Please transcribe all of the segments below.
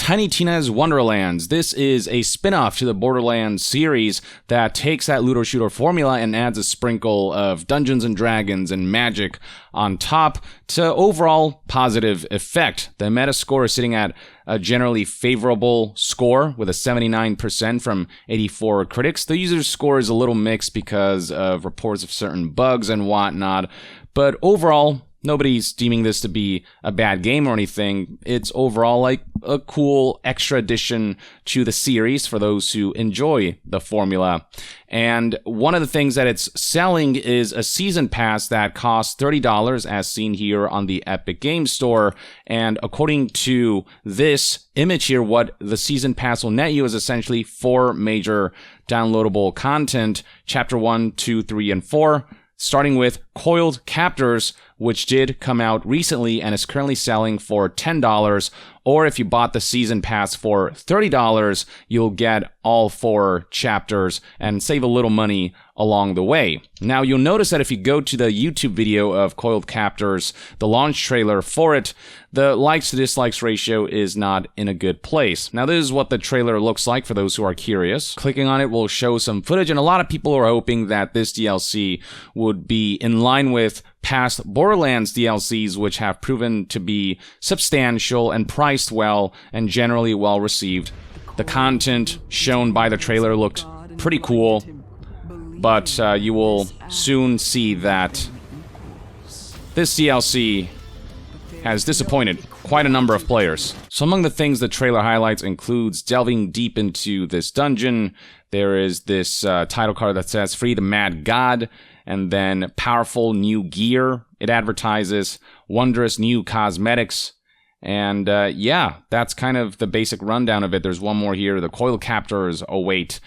Tiny Tina's Wonderlands. This is a spin-off to the Borderlands series that takes that looter-shooter formula and adds a sprinkle of Dungeons and Dragons and magic on top to overall positive effect. The Metascore is sitting at a generally favorable score with a 79% from 84 critics. The user score is a little mixed because of reports of certain bugs and whatnot, but overall, nobody's deeming this to be a bad game or anything. It's overall like a cool extra addition to the series for those who enjoy the formula. And one of the things that it's selling is a season pass that costs $30 as seen here on the Epic Games Store. And according to this image here, what the season pass will net you is essentially 4 major downloadable content, Chapter 1, 2, 3, and 4. Starting with Coiled Captors, which did come out recently and is currently selling for $10. Or if you bought the season pass for $30, you'll get all 4 chapters and save a little money along the way. Now, you'll notice that if you go to the YouTube video of Coiled Captors, the launch trailer for it, the likes to dislikes ratio is not in a good place. Now, this is what the trailer looks like for those who are curious. Clicking on it will show some footage, and a lot of people are hoping that this DLC would be in line with past Borderlands DLCs, which have proven to be substantial and priced well and generally well received. The content shown by the trailer looked pretty cool, but you will soon see that this DLC has disappointed quite a number of players. So among the things the trailer highlights includes delving deep into this dungeon. There is this title card that says Free the Mad God, and then powerful new gear. It advertises wondrous new cosmetics. And yeah, that's kind of the basic rundown of it. There's one more here. The Coil Captors await.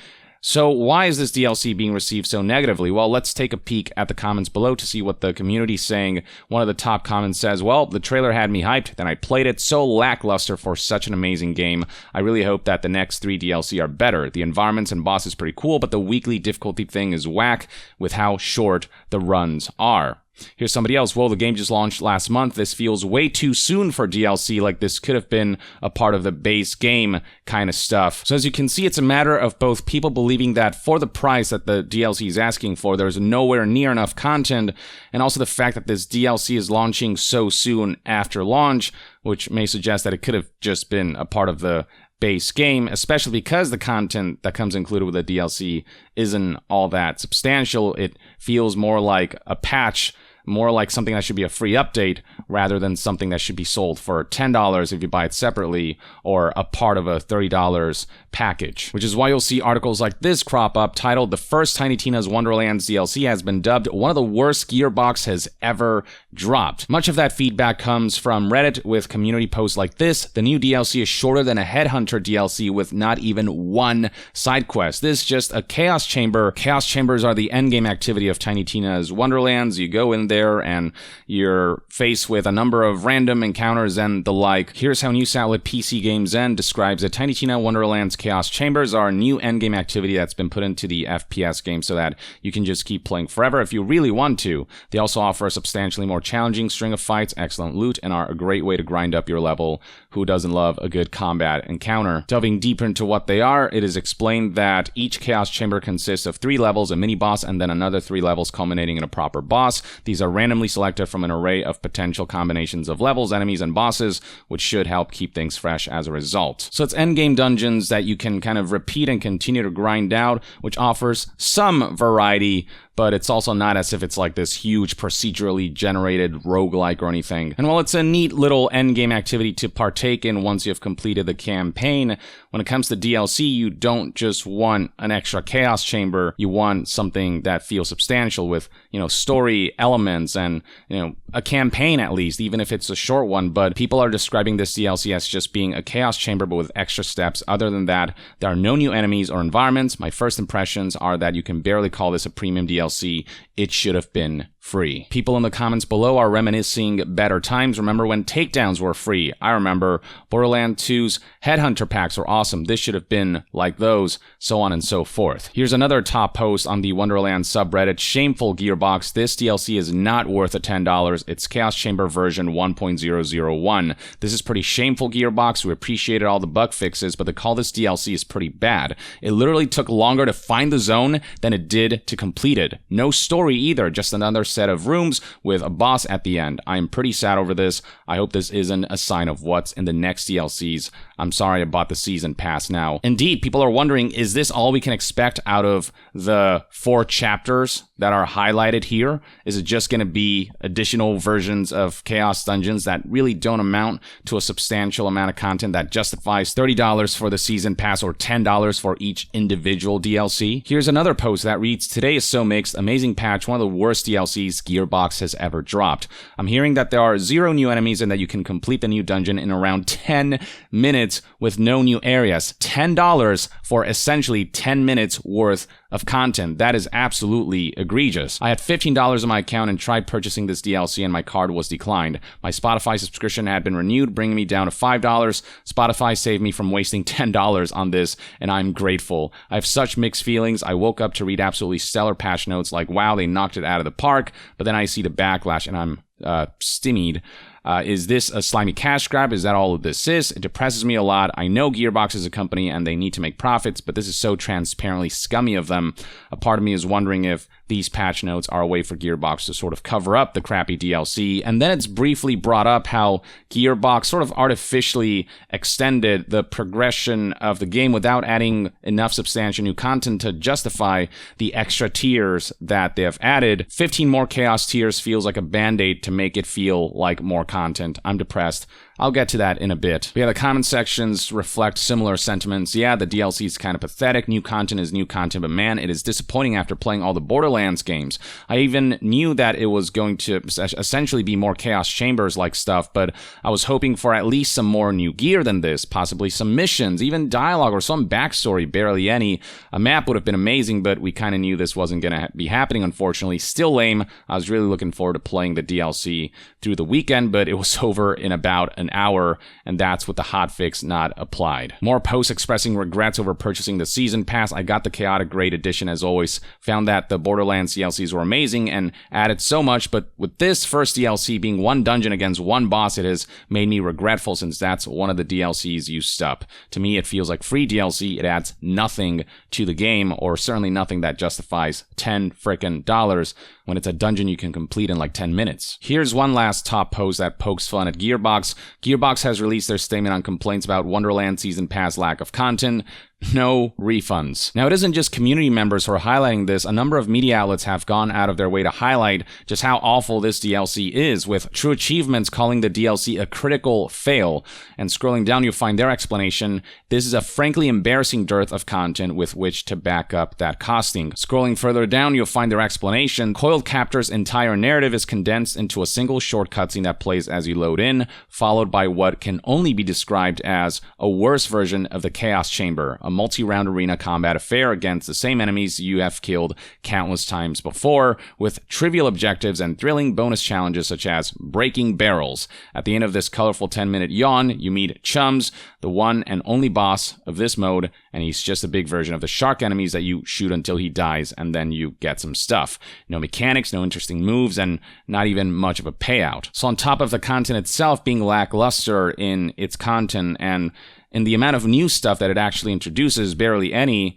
So why is this DLC being received so negatively? Well, let's take a peek at the comments below to see what the community's saying. One of the top comments says, well, the trailer had me hyped, then I played it, so lackluster for such an amazing game. I really hope that the next 3 DLC are better. The environments and boss is pretty cool, but the weekly difficulty thing is whack with how short the runs are. Here's somebody else. Well, the game just launched last month. This feels way too soon for DLC, like this could have been a part of the base game kind of stuff. So as you can see, it's a matter of both people believing that for the price that the DLC is asking for, there's nowhere near enough content, and also the fact that this DLC is launching so soon after launch, which may suggest that it could have just been a part of the base game, especially because the content that comes included with the DLC isn't all that substantial. It feels more like a patch, more like something that should be a free update rather than something that should be sold for $10 if you buy it separately or a part of a $30 package. Which is why you'll see articles like this crop up titled, "The first Tiny Tina's Wonderlands DLC has been dubbed one of the worst Gearbox has ever dropped." Much of that feedback comes from Reddit with community posts like this. The new DLC is shorter than a Headhunter DLC with not even 1 side quest. This is just a Chaos Chamber. Chaos Chambers are the endgame activity of Tiny Tina's Wonderlands. You go in there and you're faced with a number of random encounters and the like. Here's how news outlet PC Games N describes it. Tiny Tina Wonderland's Chaos Chambers are a new endgame activity that's been put into the FPS game so that you can just keep playing forever if you really want to. They also offer a substantially more challenging string of fights, excellent loot, and are a great way to grind up your level. Who doesn't love a good combat encounter? Delving deeper into what they are, it is explained that each Chaos Chamber consists of 3 levels, a mini-boss, and then another 3 levels culminating in a proper boss. These are randomly selected from an array of potential combinations of levels, enemies, and bosses, which should help keep things fresh as a result. So it's endgame dungeons that you can kind of repeat and continue to grind out, which offers some variety, but it's also not as if it's like this huge procedurally generated roguelike or anything. And while it's a neat little endgame activity to partake in once you've completed the campaign, when it comes to DLC, you don't just want an extra Chaos Chamber, you want something that feels substantial with, story elements and, a campaign at least, even if it's a short one. But people are describing this DLC as just being a Chaos Chamber, but with extra steps. Other than that, there are no new enemies or environments. My first impressions are that you can barely call this a premium DLC. It should have been free. People in the comments below are reminiscing better times. Remember when takedowns were free? I remember. Borderlands 2's Headhunter packs were awesome. This should have been like those, so on and so forth. Here's another top post on the Wonderlands subreddit. Shameful Gearbox. This DLC is not worth the $10. It's Chaos Chamber version 1.001. This is pretty shameful, Gearbox. We appreciated all the bug fixes, but the call this DLC is pretty bad. It literally took longer to find the zone than it did to complete it. No story either, just another set of rooms with a boss at the end. I'm pretty sad over this. I hope this isn't a sign of what's in the next DLCs. I'm sorry I bought the season pass now. Indeed, people are wondering, is this all we can expect out of the 4 chapters that are highlighted here? Is it just going to be additional versions of Chaos Dungeons that really don't amount to a substantial amount of content that justifies $30 for the season pass or $10 for each individual DLC? Here's another post that reads, "Today is so mixed. Amazing patch, one of the worst DLCs Gearbox has ever dropped. I'm hearing that there are 0 new enemies and that you can complete the new dungeon in around 10 minutes with no new areas. $10 for essentially 10 minutes worth of content. That is absolutely egregious. I had $15 in my account and tried purchasing this DLC and my card was declined. My Spotify subscription had been renewed, bringing me down to $5. Spotify saved me from wasting $10 on this, and I'm grateful. I have such mixed feelings. I woke up to read absolutely stellar patch notes like, wow, they knocked it out of the park, but then I see the backlash and I'm stymied. Is this a slimy cash grab? Is that all of this is? It depresses me a lot. I know Gearbox is a company and they need to make profits, but this is so transparently scummy of them. A part of me is wondering if these patch notes are a way for Gearbox to sort of cover up the crappy DLC. And then it's briefly brought up how Gearbox sort of artificially extended the progression of the game without adding enough substantial new content to justify the extra tiers that they have added. 15 more Chaos tiers feels like a band-aid to make it feel like more content. I'm depressed. I'll get to that in a bit. But yeah, the comment sections reflect similar sentiments. Yeah, the DLC is kind of pathetic. New content is new content, but man, it is disappointing after playing all the Borderlands games. I even knew that it was going to essentially be more Chaos Chambers-like stuff, but I was hoping for at least some more new gear than this, possibly some missions, even dialogue or some backstory, barely any. A map would have been amazing, but we kind of knew this wasn't going to be happening, unfortunately. Still lame. I was really looking forward to playing the DLC through the weekend, but it was over in about an hour, and that's with the hotfix not applied. More posts expressing regrets over purchasing the season pass. I got the chaotic grade edition as always, found that the Borderlands DLCs were amazing and added so much, but with this first DLC being one dungeon against one boss, it has made me regretful since that's one of the DLCs used up. To me, it feels like free DLC. It adds nothing to the game, or certainly nothing that justifies $10 frickin' when it's a dungeon you can complete in like 10 minutes. Here's one last top post that pokes fun at Gearbox. Gearbox has released their statement on complaints about Wonderland Season Pass lack of content. No refunds. Now, it isn't just community members who are highlighting this. A number of media outlets have gone out of their way to highlight just how awful this DLC is, with True Achievements calling the DLC a critical fail. And scrolling down, you'll find their explanation. This is a frankly embarrassing dearth of content with which to back up that costing. Scrolling further down, you'll find their explanation. Coiled Captor's entire narrative is condensed into a single short cutscene that plays as you load in, followed by what can only be described as a worse version of the Chaos Chamber, a multi-round arena combat affair against the same enemies you have killed countless times before, with trivial objectives and thrilling bonus challenges such as breaking barrels. At the end of this colorful 10-minute yawn, you meet Chums, the one and only boss of this mode, and he's just a big version of the shark enemies that you shoot until he dies, and then you get some stuff. No mechanics, no interesting moves, and not even much of a payout. So on top of the content itself being lackluster in its content and in the amount of new stuff that it actually introduces, barely any,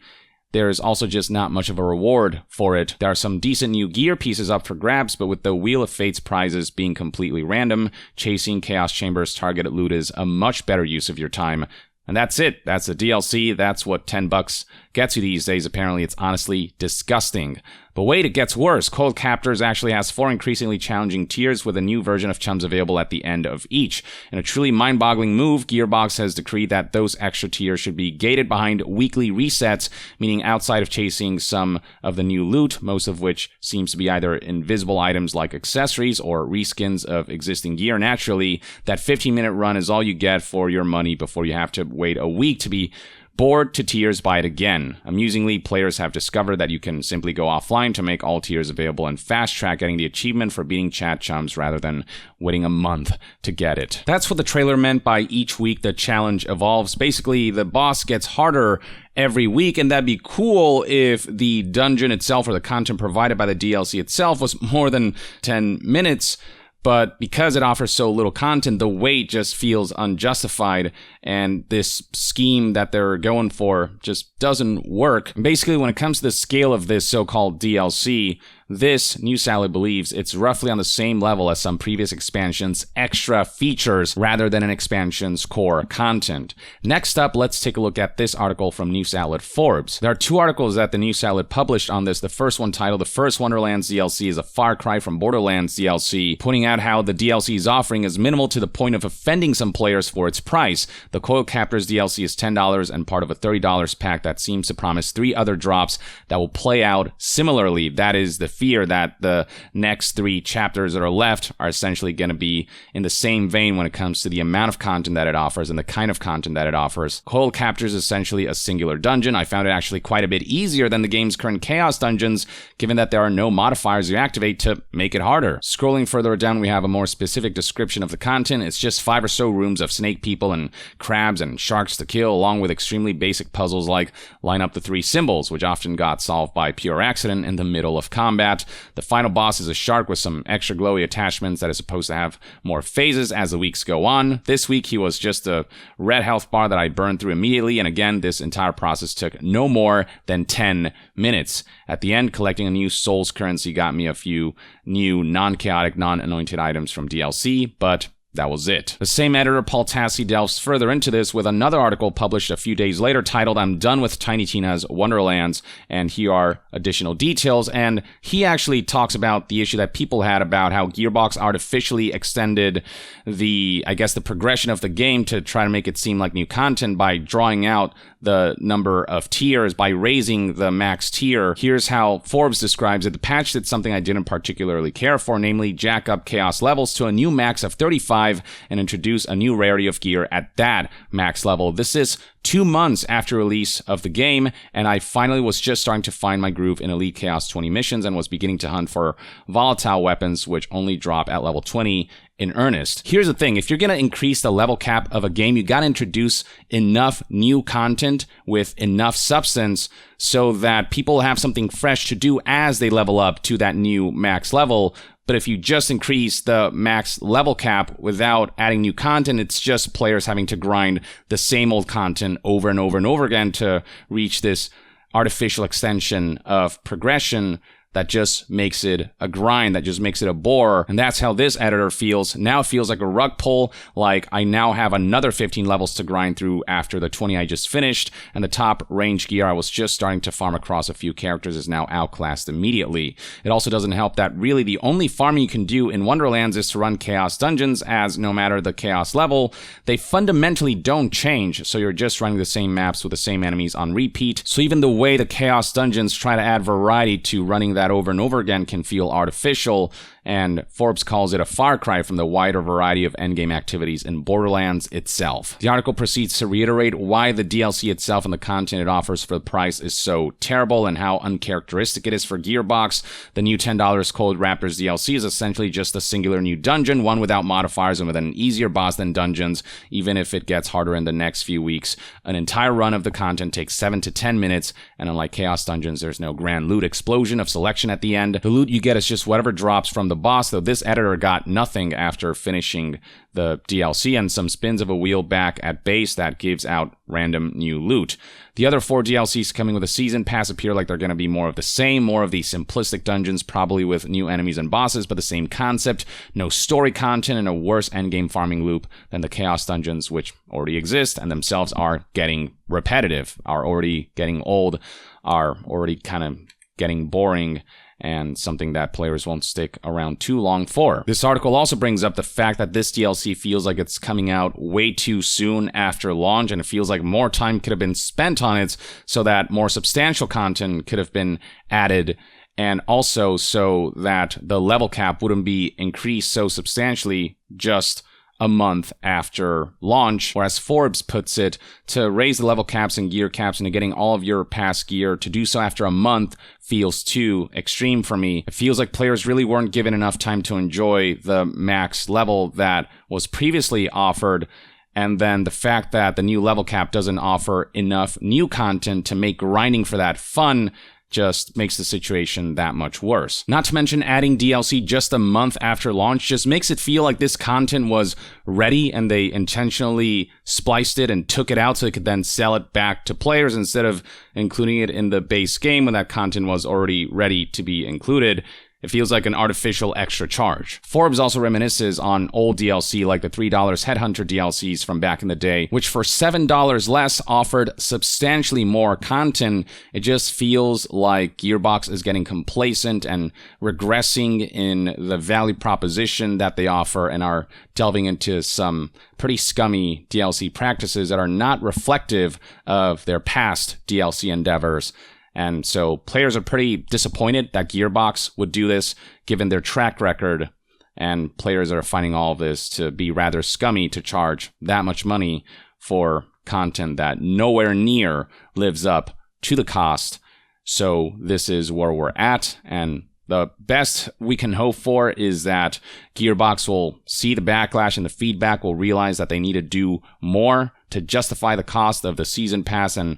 there's also just not much of a reward for it. There are some decent new gear pieces up for grabs, but with the Wheel of Fate's prizes being completely random, chasing Chaos Chamber's targeted loot is a much better use of your time. And that's it. That's the DLC. That's what $10 gets you these days. Apparently, it's honestly disgusting. But wait, it gets worse. Coiled Captors actually has 4 increasingly challenging tiers with a new version of Chums available at the end of each. In a truly mind-boggling move, Gearbox has decreed that those extra tiers should be gated behind weekly resets, meaning outside of chasing some of the new loot, most of which seems to be either invisible items like accessories or reskins of existing gear. Naturally, that 15-minute run is all you get for your money before you have to wait a week to be Bored to tears by it again. Amusingly, players have discovered that you can simply go offline to make all tiers available and fast-track getting the achievement for beating chat chums rather than waiting a month to get it. That's what the trailer meant by each week the challenge evolves. Basically, the boss gets harder every week, and that'd be cool if the dungeon itself or the content provided by the DLC itself was more than 10 minutes. But because it offers so little content, the wait just feels unjustified, and this scheme that they're going for just doesn't work. Basically, when it comes to the scale of this so-called DLC, this, New Salad believes, it's roughly on the same level as some previous expansions' extra features rather than an expansion's core content. Next up, let's take a look at this article from New Salad Forbes. There are two articles that the New Salad published on this. The first one titled, "The First Wonderlands DLC is a Far Cry from Borderlands DLC," pointing out how the DLC's offering is minimal to the point of offending some players for its price. The Coil Captors DLC is $10 and part of a $30 pack that seems to promise 3 other drops that will play out similarly. That is the fear that the next 3 chapters that are left are essentially going to be in the same vein when it comes to the amount of content that it offers and the kind of content that it offers. Coil Captors is essentially a singular dungeon. I found it actually quite a bit easier than the game's current Chaos dungeons, given that there are no modifiers you activate to make it harder. Scrolling further down, we have a more specific description of the content. It's just 5 or so rooms of snake people and crabs and sharks to kill, along with extremely basic puzzles like line up the 3 symbols, which often got solved by pure accident in the middle of combat. The final boss is a shark with some extra glowy attachments that is supposed to have more phases as the weeks go on. This week, he was just a red health bar that I burned through immediately, and again, this entire process took no more than 10 minutes. At the end, collecting a new Souls currency got me a few new non-chaotic, non-anointed items from DLC, but that was it. The same editor, Paul Tassi, delves further into this with another article published a few days later titled, "I'm Done with Tiny Tina's Wonderlands," and here are additional details, and he actually talks about the issue that people had about how Gearbox artificially extended the progression of the game to try to make it seem like new content by drawing out the number of tiers by raising the max tier. Here's how Forbes describes it. The patch did something I didn't particularly care for, namely jack up chaos levels to a new max of 35 and introduce a new rarity of gear at that max level. This is 2 months after release of the game, and I finally was just starting to find my groove in Elite Chaos 20 missions and was beginning to hunt for volatile weapons, which only drop at level 20 in earnest. Here's the thing, if you're going to increase the level cap of a game, you got to introduce enough new content with enough substance so that people have something fresh to do as they level up to that new max level. But if you just increase the max level cap without adding new content, it's just players having to grind the same old content over and over and over again to reach this artificial extension of progression that just makes it a grind, that just makes it a bore. And that's how this editor feels. Now it feels like a rug pull, like I now have another 15 levels to grind through after the 20 I just finished, and the top range gear I was just starting to farm across a few characters is now outclassed immediately. It also doesn't help that really the only farming you can do in Wonderlands is to run Chaos dungeons, as no matter the Chaos level, they fundamentally don't change, so you're just running the same maps with the same enemies on repeat. So even the way the Chaos dungeons try to add variety to running that over and over again can feel artificial, and Forbes calls it a far cry from the wider variety of endgame activities in Borderlands itself. The article proceeds to reiterate why the DLC itself and the content it offers for the price is so terrible and how uncharacteristic it is for Gearbox. The new $10 Cold Raptors DLC is essentially just a singular new dungeon, one without modifiers and with an easier boss than dungeons, even if it gets harder in the next few weeks. An entire run of the content takes 7 to 10 minutes, and unlike Chaos dungeons, there's no grand loot explosion of selection at the end. The loot you get is just whatever drops from the boss, though this editor got nothing after finishing the DLC and some spins of a wheel back at base that gives out random new loot. The other 4 DLCs coming with a season pass appear like they're going to be more of the same, more of the simplistic dungeons, probably with new enemies and bosses, but the same concept, no story content, and a worse endgame farming loop than the Chaos dungeons, which already exist and themselves are getting repetitive, are already getting old, are already kind of getting boring, and something that players won't stick around too long for. This article also brings up the fact that this DLC feels like it's coming out way too soon after launch, and it feels like more time could have been spent on it so that more substantial content could have been added, and also so that the level cap wouldn't be increased so substantially just a month after launch, or as Forbes puts it, to raise the level caps and gear caps into getting all of your past gear, to do so after a month feels too extreme for me. It feels like players really weren't given enough time to enjoy the max level that was previously offered. And then the fact that the new level cap doesn't offer enough new content to make grinding for that fun just makes the situation that much worse. Not to mention adding DLC just a month after launch just makes it feel like this content was ready and they intentionally spliced it and took it out so they could then sell it back to players instead of including it in the base game when that content was already ready to be included. It feels like an artificial extra charge. Forbes also reminisces on old DLC like the $3 Headhunter DLCs from back in the day, which for $7 less offered substantially more content. It just feels like Gearbox is getting complacent and regressing in the value proposition that they offer and are delving into some pretty scummy DLC practices that are not reflective of their past DLC endeavors. And so players are pretty disappointed that Gearbox would do this, given their track record, and players are finding all of this to be rather scummy to charge that much money for content that nowhere near lives up to the cost. So this is where we're at, and the best we can hope for is that Gearbox will see the backlash and the feedback, will realize that they need to do more to justify the cost of the season pass and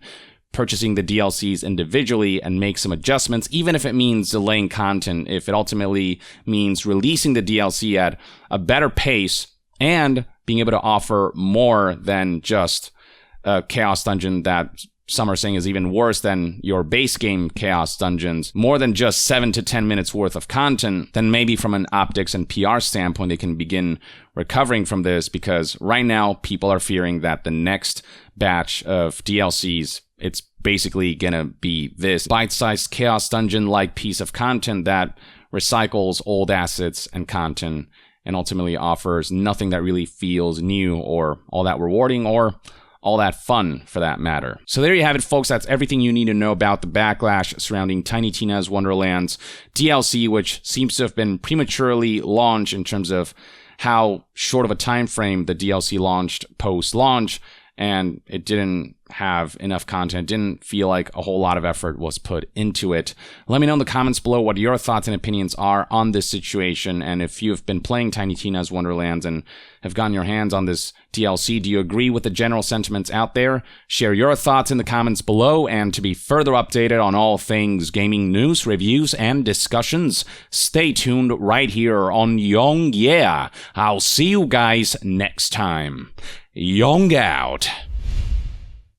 purchasing the DLCs individually, and make some adjustments, even if it means delaying content, if it ultimately means releasing the DLC at a better pace and being able to offer more than just a Chaos Dungeon that some are saying is even worse than your base game Chaos Dungeons, more than just 7 to 10 minutes worth of content, then maybe from an optics and PR standpoint, they can begin recovering from this, because right now people are fearing that the next batch of DLCs, it's basically gonna be this bite-sized Chaos Dungeon-like piece of content that recycles old assets and content and ultimately offers nothing that really feels new or all that rewarding or all that fun for that matter. So there you have it, folks. That's everything you need to know about the backlash surrounding Tiny Tina's Wonderlands DLC, which seems to have been prematurely launched in terms of how short of a time frame the DLC launched post-launch, and it didn't have enough content. It didn't feel like a whole lot of effort was put into it. Let me know in the comments below what your thoughts and opinions are on this situation, and if you've been playing Tiny Tina's Wonderlands and have gotten your hands on this DLC, do you agree with the general sentiments out there? Share your thoughts in the comments below, and to be further updated on all things gaming news, reviews, and discussions, stay tuned right here on Young Yeah. I'll see you guys next time. Young out.